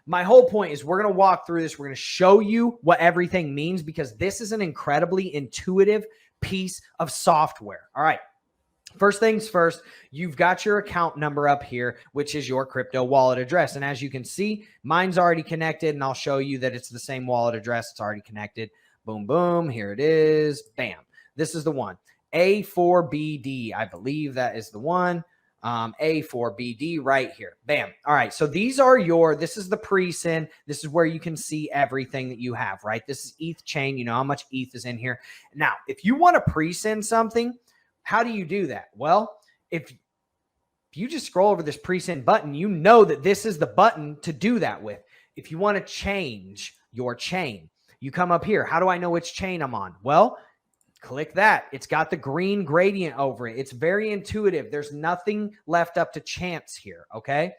My whole point is we're going to walk through this. We're going to show you what everything means because this is an incredibly intuitive piece of software. All right. First things first, you've got your account number up here, which is your crypto wallet address. And as you can see, mine's already connected, and I'll show you that it's the same wallet address. It's already connected. Boom, boom. Here it is. Bam. This is the one. A4BD. I believe that is the one. A4BD right here. Bam. All right. So these are this is the PreSend. This is where you can see everything that you have, right? This is ETH chain. You know how much ETH is in here. Now, if you want to PreSend something, how do you do that? Well, if you just scroll over this PreSend button, you know that this is the button to do that with. If you want to change your chain, you come up here. How do I know which chain I'm on? Well, click that. It's got the green gradient over it. It's very intuitive. There's nothing left up to chance here, okay?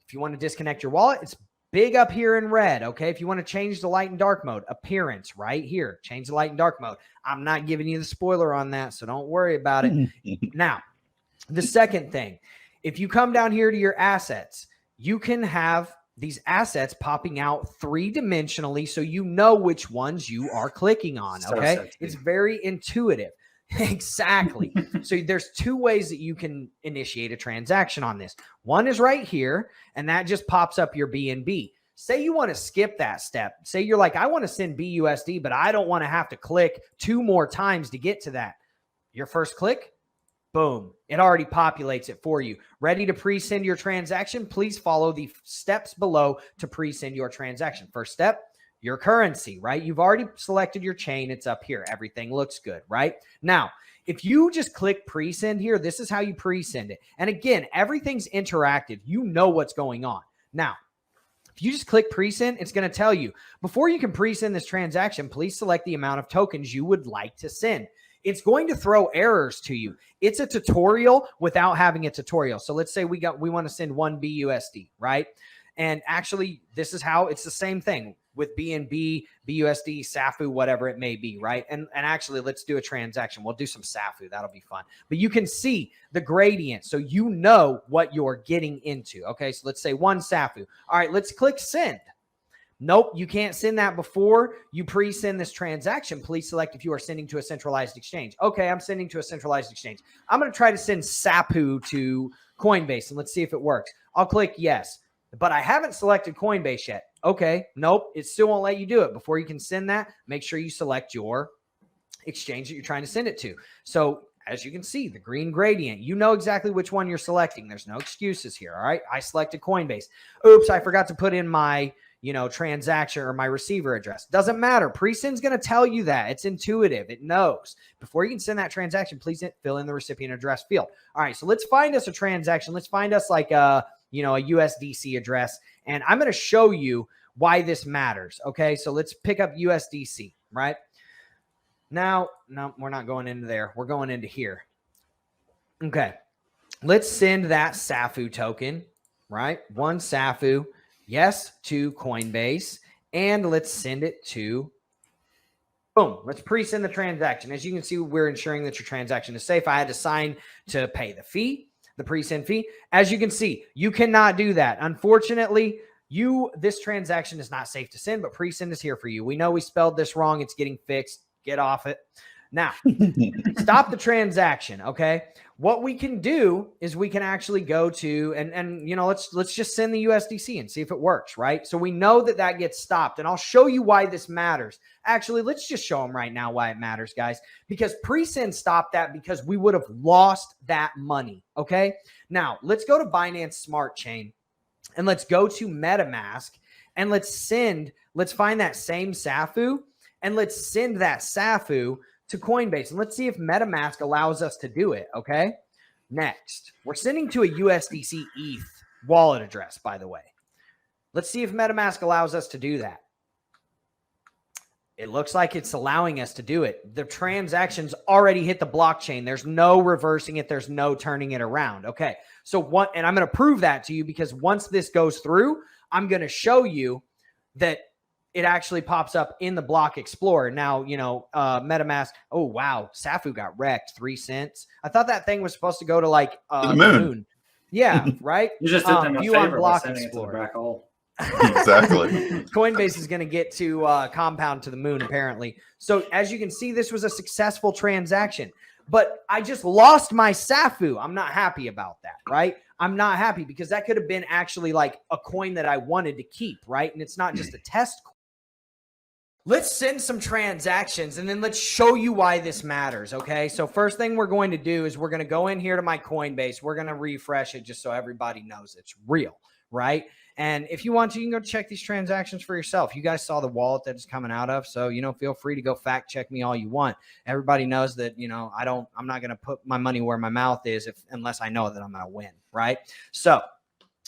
If you want to disconnect your wallet, it's big up here in red, okay? If you want to change the light and dark mode, appearance right here. Change the light and dark mode. I'm not giving you the spoiler on that, so don't worry about it. Now, the second thing, if you come down here to your assets, you can have these assets popping out three-dimensionally so you know which ones you are clicking on, okay? So it's very intuitive. Exactly. So there's two ways that you can initiate a transaction on this. One is right here, and that just pops up your BNB. Say you want to skip that step. Say you're like, I want to send BUSD, but I don't want to have to click 2 more times to get to that. Your first click, boom, it already populates it for you. Ready to pre-send your transaction? Please follow the steps below to pre-send your transaction. First step, your currency, right? You've already selected your chain. It's up here. Everything looks good, right? Now, if you just click pre-send here, this is how you pre-send it. And again, everything's interactive. You know what's going on. Now, if you just click pre-send, it's going to tell you, before you can pre-send this transaction, please select the amount of tokens you would like to send. It's going to throw errors to you. It's a tutorial without having a tutorial. So let's say we want to send 1 BUSD, right? And actually, this is how it's the same thing with BNB, BUSD, SAFU, whatever it may be, right? And actually, let's do a transaction. We'll do some SAFU. That'll be fun. But you can see the gradient, so you know what you're getting into. Okay, so let's say 1 SAFU. All right, let's click send. Nope, you can't send that before you pre-send this transaction. Please select if you are sending to a centralized exchange. Okay, I'm sending to a centralized exchange. I'm going to try to send SAFU to Coinbase, and let's see if it works. I'll click yes, but I haven't selected Coinbase yet. Okay, nope, it still won't let you do it. Before you can send that, make sure you select your exchange that you're trying to send it to. So as you can see, the green gradient, you know exactly which one you're selecting. There's no excuses here, all right? I selected Coinbase. Oops, I forgot to put in my transaction or my receiver address. Doesn't matter. PreSend's going to tell you that. It's intuitive. It knows. Before you can send that transaction, please fill in the recipient address field. All right, so let's find us a transaction. Let's find us like a USDC address, and I'm going to show you why this matters. Okay, so let's pick up USDC, right? Now, no, we're not going into there. We're going into here. Okay, let's send that SAFU token, right? 1 SAFU. Yes, to Coinbase, and let's send it to, boom, let's pre-send the transaction. As you can see, we're ensuring that your transaction is safe. I had to sign to pay the fee, the pre-send fee. As you can see, you cannot do that. Unfortunately, this transaction is not safe to send, but pre-send is here for you. We know we spelled this wrong. It's getting fixed. Get off it. Now, stop the transaction, okay? What we can do is we can actually go to, and let's just send the USDC and see if it works, right? So we know that gets stopped, and I'll show you why this matters. Actually, let's just show them right now why it matters, guys, because PreSend stopped that because we would have lost that money, okay? Now, let's go to Binance Smart Chain, and let's go to MetaMask, and let's find that same SAFU, and let's send that SAFU to Coinbase. And let's see if MetaMask allows us to do it, okay? Next, we're sending to a USDC ETH wallet address, by the way. Let's see if MetaMask allows us to do that. It looks like it's allowing us to do it. The transaction's already hit the blockchain. There's no reversing it. There's no turning it around. Okay, so and I'm going to prove that to you because once this goes through, I'm going to show you that it actually pops up in the block explorer. Now, MetaMask, oh, wow, SAFU got wrecked, 3 cents. I thought that thing was supposed to go to like the moon. Yeah, right? You just did them a view favor on block by sending explorer. it to the black hole. Exactly. Coinbase is going to get to compound to the moon, apparently. So as you can see, this was a successful transaction, but I just lost my SAFU. I'm not happy about that, right? I'm not happy because that could have been actually like a coin that I wanted to keep, right? And it's not just a test coin. Let's send some transactions and then let's show you why this matters, okay? So first thing we're going to do is we're going to go in here to my Coinbase. We're going to refresh it just so everybody knows it's real, right? And if you want to, you can go check these transactions for yourself. You guys saw the wallet that it's coming out of. So, feel free to go fact check me all you want. Everybody knows that, I'm not going to put my money where my mouth is unless I know that I'm going to win, right? So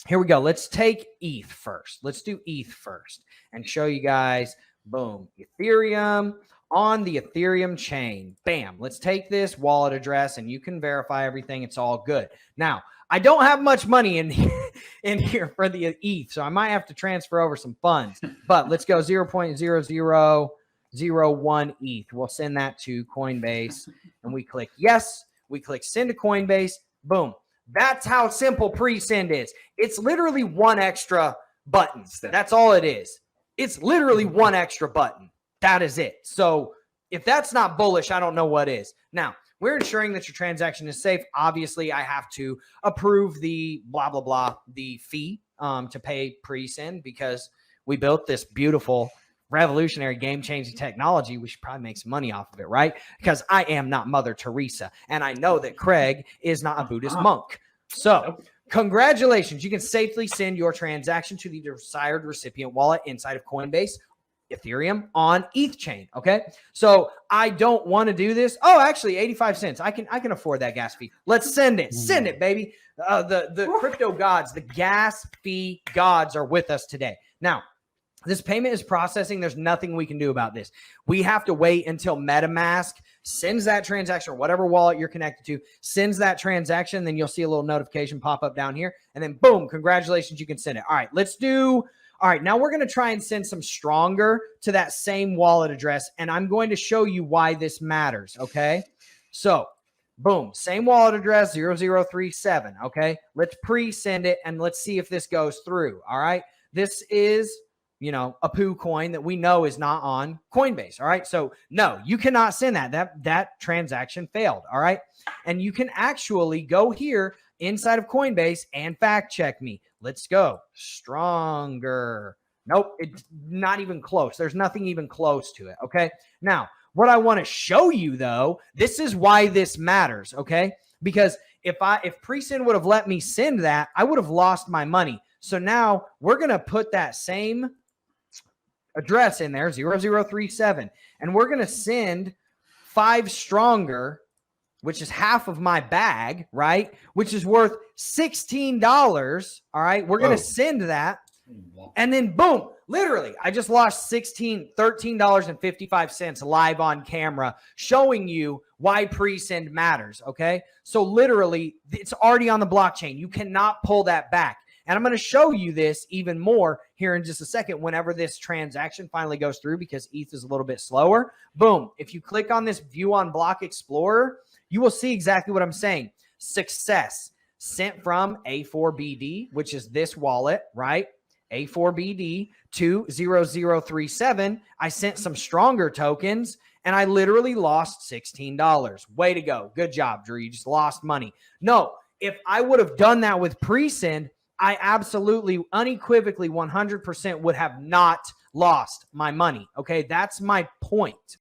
here we go. Let's take ETH first. Let's do ETH first and show you guys. Boom, Ethereum on the Ethereum chain. Bam. Let's take this wallet address and you can verify everything. It's all good. Now, I don't have much money in here for the ETH, so I might have to transfer over some funds. But let's go 0.0001 ETH. We'll send that to Coinbase and we click yes. We click send to Coinbase. Boom. That's how simple PreSend is. It's literally one extra button. That's all it is. It's literally one extra button. That is it. So if that's not bullish, I don't know what is. Now, we're ensuring that your transaction is safe. Obviously, I have to approve the blah, blah, blah, the fee to pay PreSend because we built this beautiful, revolutionary, game-changing technology. We should probably make some money off of it, right? Because I am not Mother Teresa, and I know that Craig is not a Buddhist monk. So congratulations. You can safely send your transaction to the desired recipient wallet inside of Coinbase, Ethereum on ETH chain. Okay. So I don't want to do this. Oh, actually 85 cents. I can afford that gas fee. Let's send it. Send it, baby. The crypto gods, the gas fee gods are with us today. Now, this payment is processing. There's nothing we can do about this. We have to wait until MetaMask sends that transaction or whatever wallet you're connected to, sends that transaction. Then you'll see a little notification pop up down here. And then boom, congratulations, you can send it. All right, all right, now we're going to try and send some stronger to that same wallet address. And I'm going to show you why this matters, okay? So boom, same wallet address, 0037, okay? Let's pre-send it and let's see if this goes through, all right? This is a poo coin that we know is not on Coinbase. All right. So no, you cannot send that. That transaction failed. All right. And you can actually go here inside of Coinbase and fact check me. Let's go. Stronger. Nope. It's not even close. There's nothing even close to it. Okay. Now, what I want to show you though, this is why this matters. Okay. Because if PreSend would have let me send that, I would have lost my money. So now we're going to put that same address in there, 0037, and we're going to send 5 stronger, which is half of my bag, right? Which is worth $16. All right. We're going to send that. And then boom, literally, I just lost $13.55 live on camera, showing you why PreSend matters. Okay. So literally it's already on the blockchain. You cannot pull that back. And I'm going to show you this even more here in just a second whenever this transaction finally goes through because ETH is a little bit slower. Boom. If you click on this view on Block Explorer, you will see exactly what I'm saying. Success sent from A4BD, which is this wallet, right? A4BD to 0037. I sent some stronger tokens and I literally lost $16. Way to go. Good job, Drew. You just lost money. No, if I would have done that with PreSend, I absolutely, unequivocally, 100% would have not lost my money. Okay, that's my point.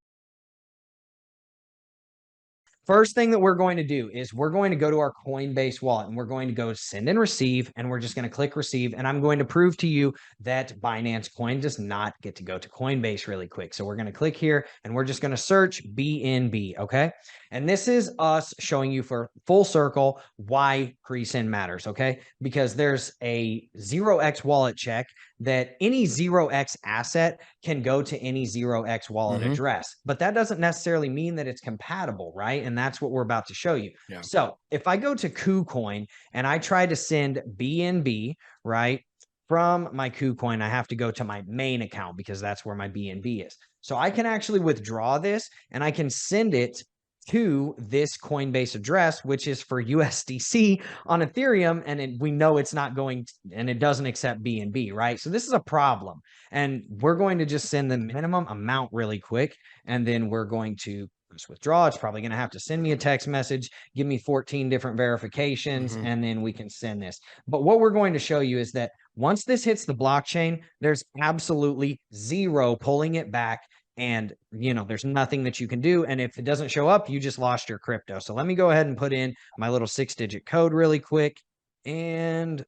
First thing that we're going to do is we're going to go to our Coinbase wallet and we're going to go send and receive, and we're just going to click receive. And I'm going to prove to you that Binance Coin does not get to go to Coinbase really quick. So we're going to click here and we're just going to search BNB. Okay. And this is us showing you for full circle why PreSend matters. Okay. Because there's a 0x wallet check that any 0x asset can go to any 0x wallet address, but that doesn't necessarily mean that it's compatible, right? And that's what we're about to show you. Yeah. So if I go to KuCoin and I try to send BNB, right, from my KuCoin, I have to go to my main account because that's where my BNB is. So I can actually withdraw this and I can send it to this Coinbase address, which is for USDC on Ethereum. And we know it's not going, and it doesn't accept BNB, right? So this is a problem. And we're going to just send the minimum amount really quick. And then we're going to just withdraw. It's probably going to have to send me a text message, give me 14 different verifications, and then we can send this. But what we're going to show you is that once this hits the blockchain, there's absolutely zero pulling it back. And, there's nothing that you can do. And if it doesn't show up, you just lost your crypto. So let me go ahead and put in my little 6-digit code really quick. And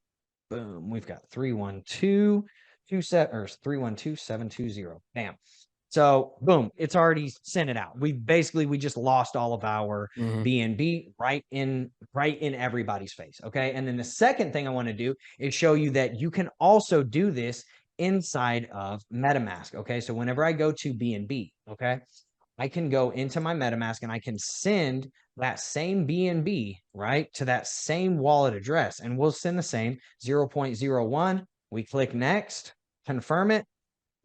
boom, we've got 312-720. Bam. So boom, it's already sent it out. We just lost all of our BNB right in everybody's face. Okay. And then the second thing I want to do is show you that you can also do this inside of MetaMask. Okay. So whenever I go to BNB, okay, I can go into my MetaMask and I can send that same BNB, right, to that same wallet address. And we'll send the same 0.01. We click next, confirm it.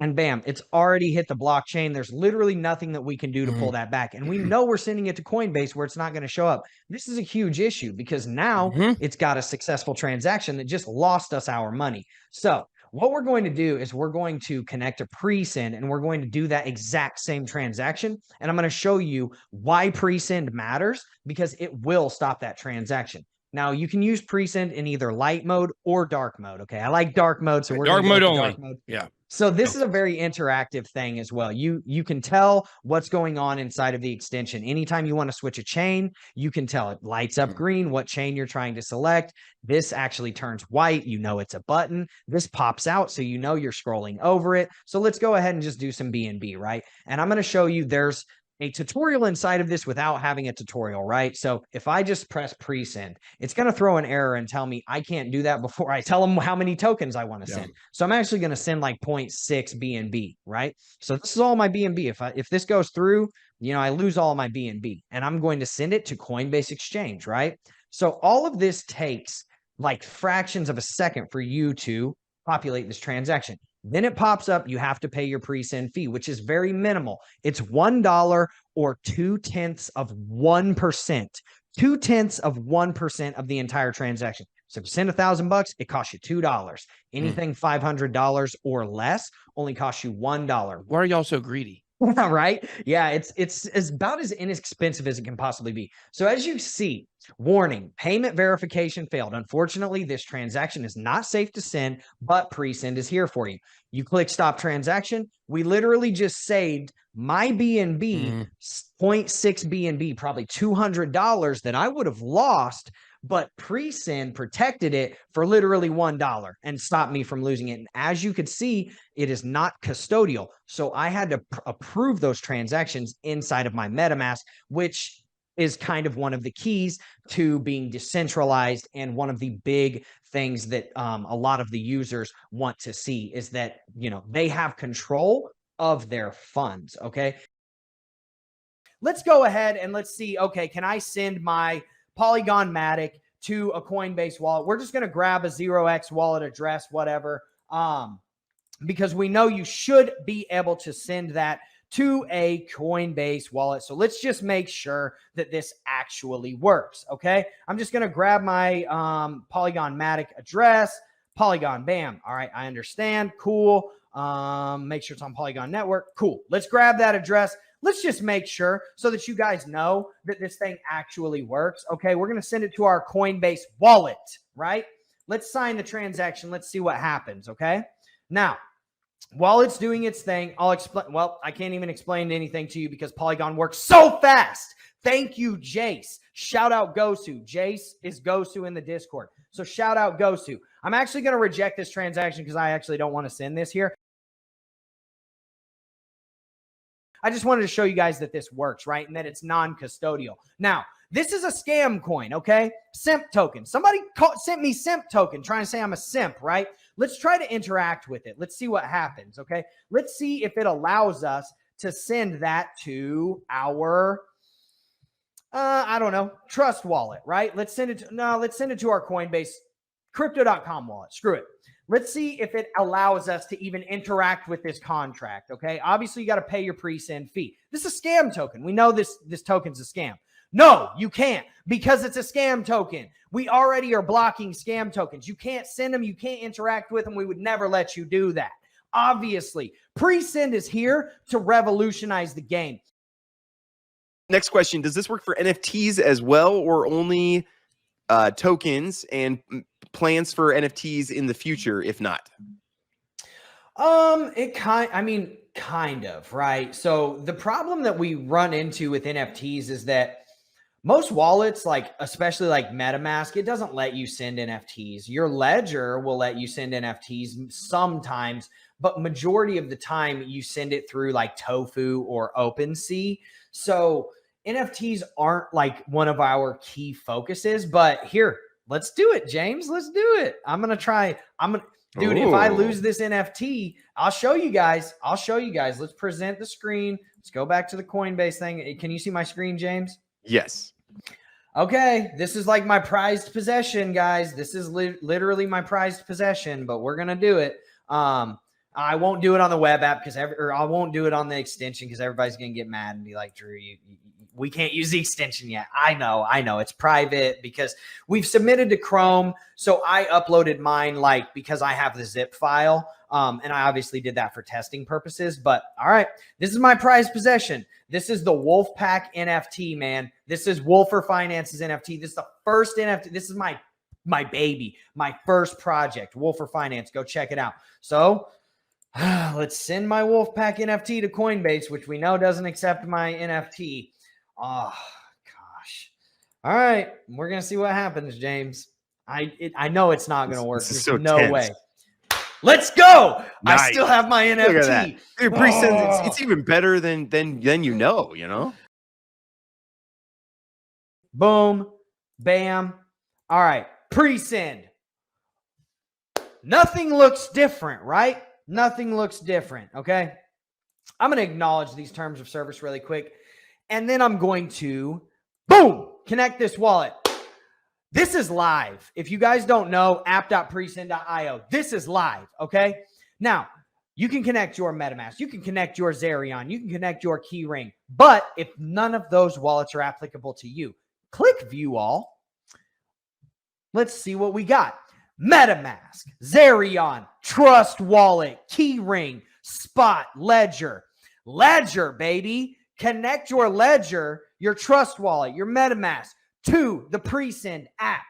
And bam, it's already hit the blockchain. There's literally nothing that we can do to pull that back. And we know we're sending it to Coinbase where it's not going to show up. This is a huge issue because now it's got a successful transaction that just lost us our money. So what we're going to do is we're going to connect to PreSend and we're going to do that exact same transaction. And I'm going to show you why PreSend matters because it will stop that transaction. Now you can use PreSend in either light mode or dark mode. Okay. I like dark mode. So we're dark mode only. Dark mode. Yeah. So this is a very interactive thing as well. You can tell what's going on inside of the extension. Anytime you want to switch a chain, you can tell it lights up green, what chain you're trying to select. This actually turns white. It's a button. This pops out. So you're scrolling over it. So let's go ahead and just do some BNB, right? And I'm going to show you there's a tutorial inside of this without having a tutorial, right? So if I just press PreSend, it's going to throw an error and tell me I can't do that before I tell them how many tokens I want to send. So I'm actually going to send like 0.6 BNB, right? So this is all my BNB. If this goes through, I lose all my BNB and I'm going to send it to Coinbase Exchange, right? So all of this takes like fractions of a second for you to populate this transaction. Then it pops up, you have to pay your PreSend fee, which is very minimal. It's $1 or 0.2%. 0.2% of the entire transaction. So if you send $1,000, it costs you $2. Anything $500 or less only costs you $1. Why are y'all so greedy? Right? Yeah, it's about as inexpensive as it can possibly be. So as you see, warning, payment verification failed. Unfortunately, this transaction is not safe to send, but PreSend is here for you. You click stop transaction. We literally just saved my BNB, 0.6 BNB, probably $200 that I would have lost, but PreSend protected it for literally $1 and stopped me from losing it. And as you could see, it is not custodial. So I had to approve those transactions inside of my MetaMask, which is kind of one of the keys to being decentralized. And one of the big things that a lot of the users want to see is that, they have control of their funds. Okay. Let's go ahead and let's see. Okay. Can I send my Polygon Matic to a Coinbase wallet? We're just going to grab a 0x wallet address, whatever, because we know you should be able to send that to a Coinbase wallet. So let's just make sure that this actually works. Okay. I'm just going to grab my Polygon Matic address, Polygon, bam. All right. I understand. Cool. Make sure it's on Polygon Network. Cool. Let's grab that address. Let's just make sure so that you guys know that this thing actually works. Okay, we're going to send it to our Coinbase wallet, right? Let's sign the transaction. Let's see what happens, okay? Now, while it's doing its thing, I'll explain. Well, I can't even explain anything to you because Polygon works so fast. Thank you, Jace. Shout out Gosu. Jace is Gosu in the Discord. So shout out Gosu. I'm actually going to reject this transaction because I actually don't want to send this here. I just wanted to show you guys that this works, right? And that it's non-custodial. Now, this is a scam coin, okay? Simp token. Somebody sent me simp token trying to say I'm a simp, right? Let's try to interact with it. Let's see what happens, okay? Let's see if it allows us to send that to our, I don't know, trust wallet, right? Let's send it to our Coinbase, crypto.com wallet. Screw it. Let's see if it allows us to even interact with this contract, okay? Obviously, you got to pay your pre-send fee. This is a scam token. We know this token's a scam. No, you can't, because it's a scam token. We already are blocking scam tokens. You can't send them. You can't interact with them. We would never let you do that. Obviously, pre-send is here to revolutionize the game. Next question, does this work for NFTs as well, or only tokens, and plans for NFTs in the future if not? Kind of, right? So the problem that we run into with NFTs is that most wallets, like especially like MetaMask, it doesn't let you send NFTs. Your ledger will let you send NFTs sometimes, but majority of the time you send it through like Tofu or OpenSea. So NFTs aren't like one of our key focuses, but here, let's do it, James. Let's do it. Dude, if I lose this NFT, I'll show you guys. Let's present the screen. Let's go back to the Coinbase thing. Can you see my screen, James? Yes. Okay, this is like my prized possession, guys. This is literally my prized possession, but we're gonna do it. I won't do it on the web app or I won't do it on the extension because everybody's gonna get mad and be like, Drew, we can't use the extension yet. I know, it's private because we've submitted to Chrome. So I uploaded mine because I have the zip file. And I obviously did that for testing purposes. But all right, this is my prized possession. This is the Wolfpack NFT, man. This is Wolfer Finance's NFT. This is the first NFT. This is my baby, my first project, Wolfer Finance. Go check it out. So let's send my Wolfpack NFT to Coinbase, which we know doesn't accept my NFT. Oh, gosh. All right. We're going to see what happens, James. I know it's not going to work. There's so no way. Let's go. Nice. I still have my NFT. Look at that. Dude, PreSend, it's even better than you know? Boom. Bam. All right. PreSend. Nothing looks different, right? Nothing looks different, okay? I'm going to acknowledge these terms of service really quick, and then I'm going to, boom, connect this wallet. This is live. If you guys don't know, app.presend.io, this is live, okay? Now, you can connect your MetaMask. You can connect your Zerion. You can connect your Keyring. But if none of those wallets are applicable to you, click View All. Let's see what we got. MetaMask, Zerion, Trust Wallet, Keyring, Spot, Ledger. Ledger, baby. Connect your Ledger, your Trust Wallet, your MetaMask to the PreSend app.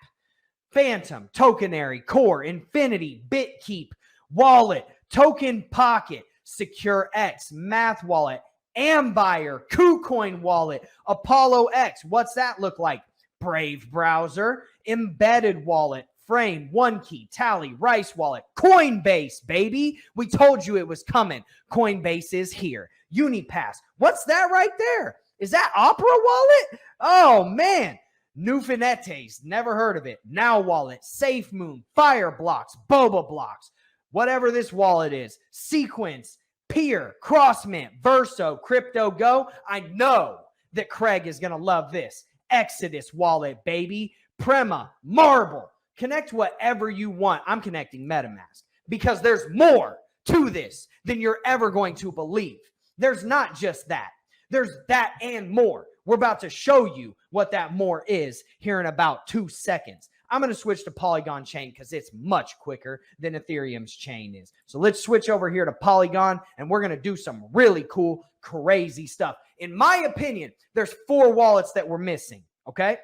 Phantom, Tokenary, Core, Infinity, BitKeep, Wallet, Token Pocket, SecureX, Math Wallet, Ambuyer, KuCoin Wallet, Apollo X. What's that look like? Brave Browser, Embedded Wallet, Frame, OneKey, Tally, Rice Wallet, Coinbase, baby. We told you it was coming. Coinbase is here. UniPass. What's that right there? Is that Opera Wallet? Oh, man. Nufinetes. Never heard of it. Now Wallet, SafeMoon, Fireblocks, Boba Blocks, whatever this wallet is. Sequence, Peer, Crossmint, Verso, CryptoGo. I know that Craig is going to love this. Exodus Wallet, baby. Prema, Marble. Connect whatever you want. I'm connecting MetaMask because there's more to this than you're ever going to believe. There's not just that. There's that and more. We're about to show you what that more is here in about 2 seconds. I'm going to switch to Polygon chain because it's much quicker than Ethereum's chain is. So let's switch over here to Polygon, and we're going to do some really cool, crazy stuff. In my opinion, there's 4 wallets that we're missing, okay?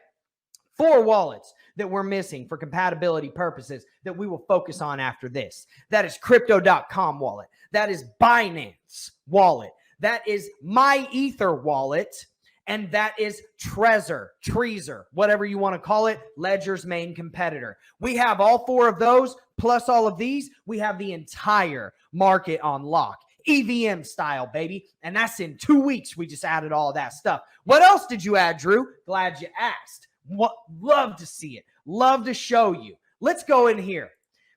4 wallets that we're missing for compatibility purposes that we will focus on after this. That is Crypto.com wallet. That is Binance wallet. That is My Ether wallet. And that is Trezor, whatever you want to call it, Ledger's main competitor. We have all 4 of those, plus all of these. We have the entire market on lock. EVM style, baby. And that's in 2 weeks. We just added all of that stuff. What else did you add, Drew? Glad you asked. Love to see it. Love to show you. Let's go in here.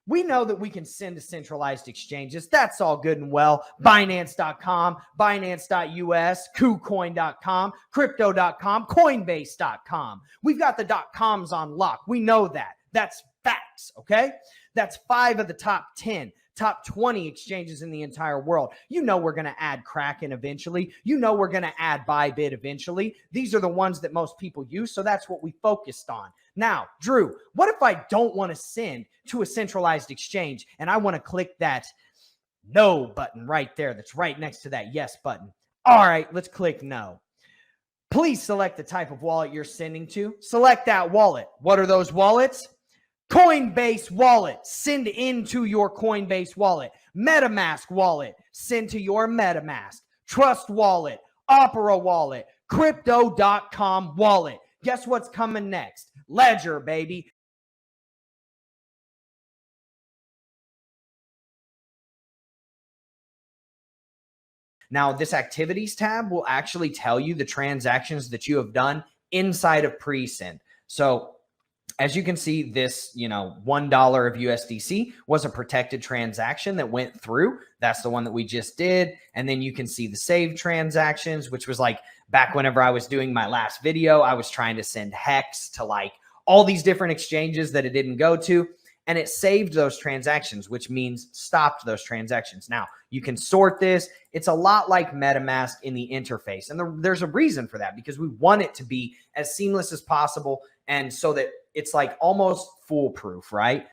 We know that we can send to centralized exchanges. That's all good and well. Binance.com, Binance.us, KuCoin.com, Crypto.com, Coinbase.com. We've got the .coms on lock. We know that. That's Facts, okay? That's 5 of the top 10, top 20 exchanges in the entire world. You know we're going to add Kraken eventually. You know we're going to add Bybit eventually. These are the ones that most people use, so that's what we focused on. Now, Drew, what if I don't want to send to a centralized exchange and I want to click that no button right there that's right next to that yes button? All right, let's click no. Please select the type of wallet you're sending to. Select that wallet. What are those wallets? Coinbase wallet, send into your Coinbase wallet. MetaMask wallet, send to your MetaMask. Trust wallet, Opera wallet, Crypto.com wallet. Guess what's coming next? Ledger, baby. Now, this activities tab will actually tell you the transactions that you have done inside of PreSend. So as you can see, this, $1 of USDC was a protected transaction that went through. That's the one that we just did. And then you can see the saved transactions, which was like back whenever I was doing my last video, I was trying to send hex to like all these different exchanges that it didn't go to. And it saved those transactions, which means stopped those transactions. Now, you can sort this. It's a lot like MetaMask in the interface. And there's a reason for that, because we want it to be as seamless as possible. And so that it's like almost foolproof, right?